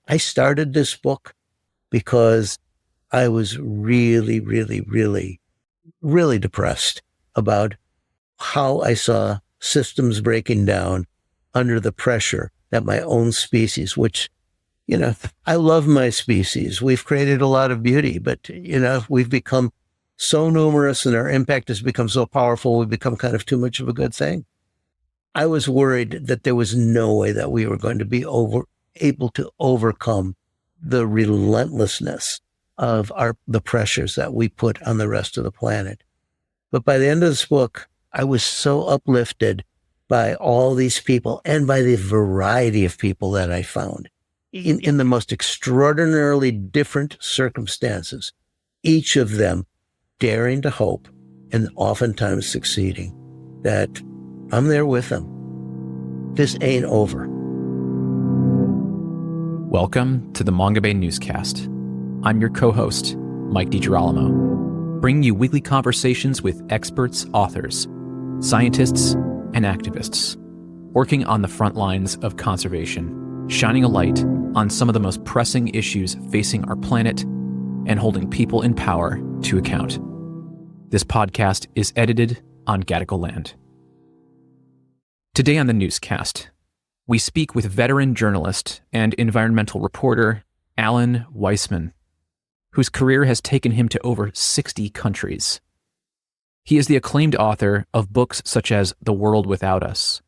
I started this book because I was really, really, really, really depressed about how I saw systems breaking down under the pressure that my own species, which, I love my species. We've created a lot of beauty, but, we've become so numerous and our impact has become so powerful, we've become kind of too much of a good thing. I was worried that there was no way that we were going to be able to overcome the relentlessness of the pressures that we put on the rest of the planet. But by the end of this book, I was so uplifted by all these people and by the variety of people that I found in the most extraordinarily different circumstances, each of them daring to hope and oftentimes succeeding, that I'm there with them. This ain't over. Welcome to the Mongabay newscast. I'm your co-host, Mike DiGirolamo, bringing you weekly conversations with experts, authors, scientists, and activists working on the front lines of conservation, shining a light on some of the most pressing issues facing our planet and holding people in power to account. This podcast is edited on Gadigal land. Today on the newscast, we speak with veteran journalist and environmental reporter Alan Weisman, whose career has taken him to over 60 countries. He is the acclaimed author of books such as The World Without Us.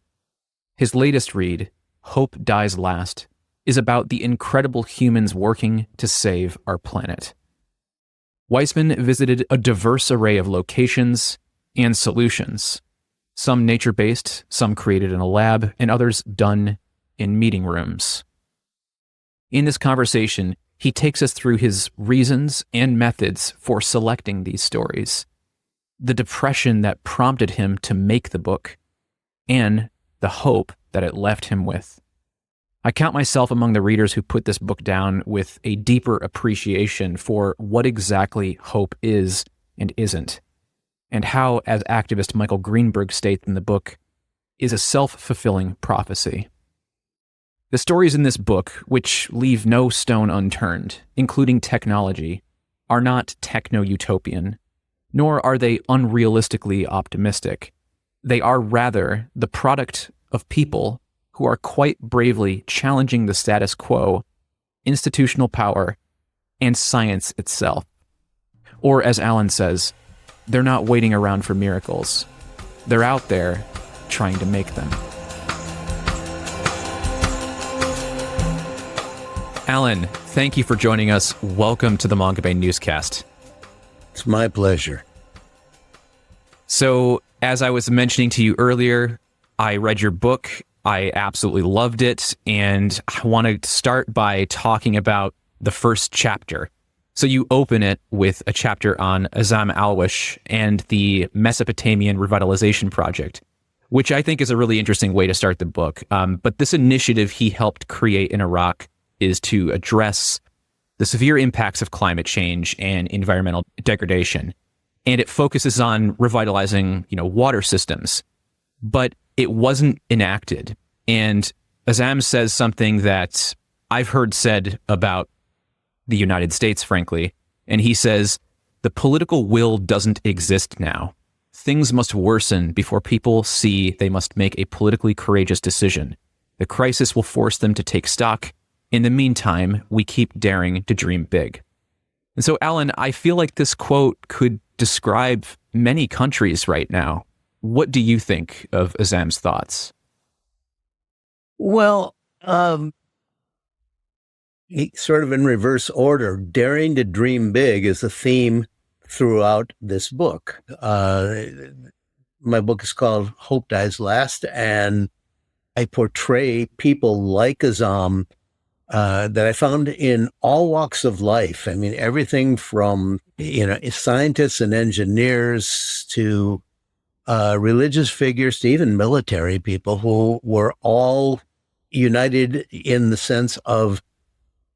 His latest read, Hope Dies Last, is about the incredible humans working to save our planet. Weisman visited a diverse array of locations and solutions, some nature-based, some created in a lab, and others done in meeting rooms. In this conversation, he takes us through his reasons and methods for selecting these stories, the depression that prompted him to make the book, and the hope that it left him with. I count myself among the readers who put this book down with a deeper appreciation for what exactly hope is and isn't, and how, as activist Michael Greenberg states in the book, is a self-fulfilling prophecy. The stories in this book, which leave no stone unturned, including technology, are not techno-utopian, nor are they unrealistically optimistic. They are rather the product of people who are quite bravely challenging the status quo, institutional power, and science itself. Or, as Alan says, they're not waiting around for miracles. They're out there trying to make them. Alan, thank you for joining us. Welcome to the Mongabay newscast. It's my pleasure. So, as I was mentioning to you earlier, I read your book. I absolutely loved it, and I want to start by talking about the first chapter. So you open it with a chapter on Azam Alwish and the Mesopotamian Revitalization Project, which I think is a really interesting way to start the book. But this initiative he helped create in Iraq is to address the severe impacts of climate change and environmental degradation. And it focuses on revitalizing, water systems. But it wasn't enacted. And Azam says something that I've heard said about the United States, frankly. And he says, the political will doesn't exist now. Things must worsen before people see they must make a politically courageous decision. The crisis will force them to take stock. In the meantime, we keep daring to dream big. And so, Alan, I feel like this quote could describe many countries right now. What do you think of Azam's thoughts? Well, sort of in reverse order, daring to dream big is a theme throughout this book. My book is called Hope Dies Last, and I portray people like Azam that I found in all walks of life. I mean, everything from, scientists and engineers to religious figures to even military people who were all united in the sense of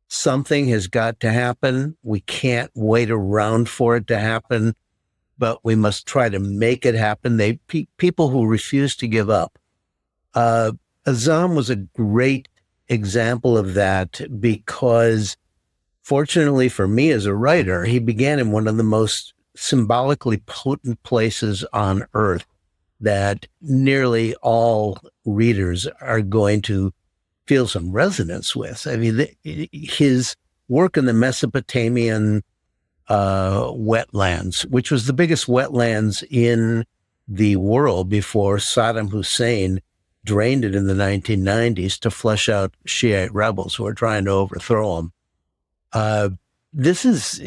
something has got to happen. We can't wait around for it to happen, but we must try to make it happen. People who refuse to give up. Azam was a great example of that because, fortunately for me as a writer, he began in one of the most symbolically potent places on earth that nearly all readers are going to feel some resonance with. I mean, his work in the Mesopotamian wetlands, which was the biggest wetlands in the world before Saddam Hussein drained it in the 1990s to flush out Shiite rebels who were trying to overthrow him. This is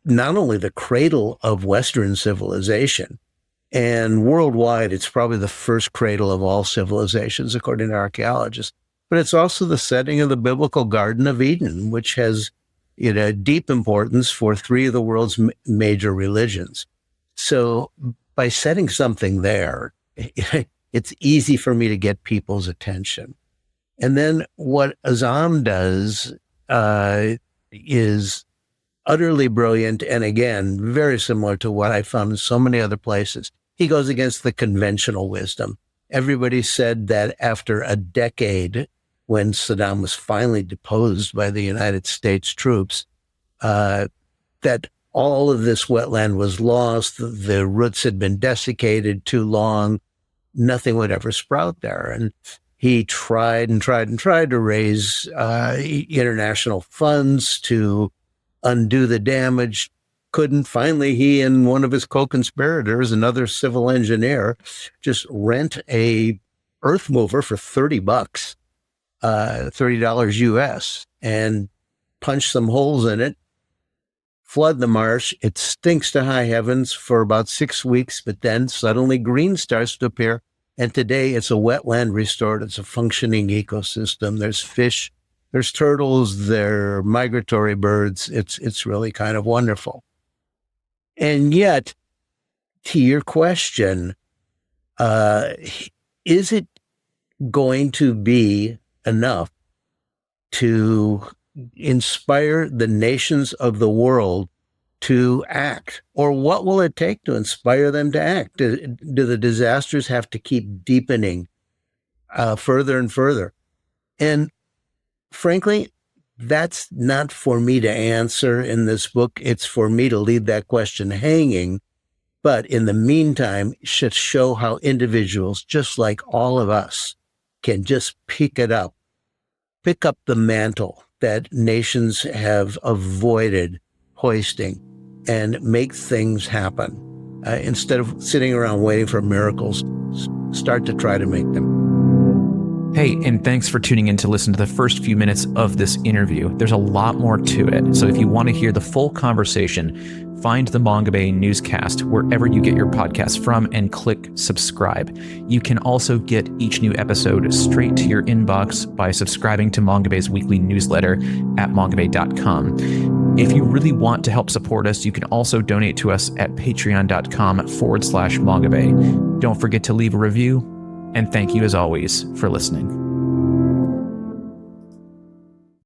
not only the cradle of Western civilization, and worldwide, it's probably the first cradle of all civilizations, according to archaeologists, but it's also the setting of the biblical Garden of Eden, which has deep importance for three of the world's major religions. So by setting something there, it's easy for me to get people's attention. And then what Azam does is utterly brilliant, and again, very similar to what I found in so many other places. He goes against the conventional wisdom. Everybody said that after a decade, when Saddam was finally deposed by the United States troops, that all of this wetland was lost, the roots had been desiccated too long, nothing would ever sprout there. And he tried to raise international funds to undo the damage, couldn't. Finally, he and one of his co-conspirators, another civil engineer, just rent a earth mover for $30, $30 US, and punch some holes in it, flood the marsh. It stinks to high heavens for about 6 weeks, but then suddenly green starts to appear. And today it's a wetland restored. It's a functioning ecosystem. There's fish, there's turtles, there are migratory birds. It's really kind of wonderful. And yet, to your question, is it going to be enough to inspire the nations of the world to act? Or what will it take to inspire them to act? Do the disasters have to keep deepening further and further? And frankly, that's not for me to answer in this book. It's for me to leave that question hanging. But in the meantime, it should show how individuals, just like all of us, can just pick up the mantle that nations have avoided hoisting and make things happen. Instead of sitting around waiting for miracles, start to try to make them. Hey, and thanks for tuning in to listen to the first few minutes of this interview. There's a lot more to it. So if you want to hear the full conversation, find the Mongabay newscast wherever you get your podcasts from and click subscribe. You can also get each new episode straight to your inbox by subscribing to Mongabay's weekly newsletter at mongabay.com. If you really want to help support us, you can also donate to us at patreon.com/Mongabay. Don't forget to leave a review. And thank you, as always, for listening.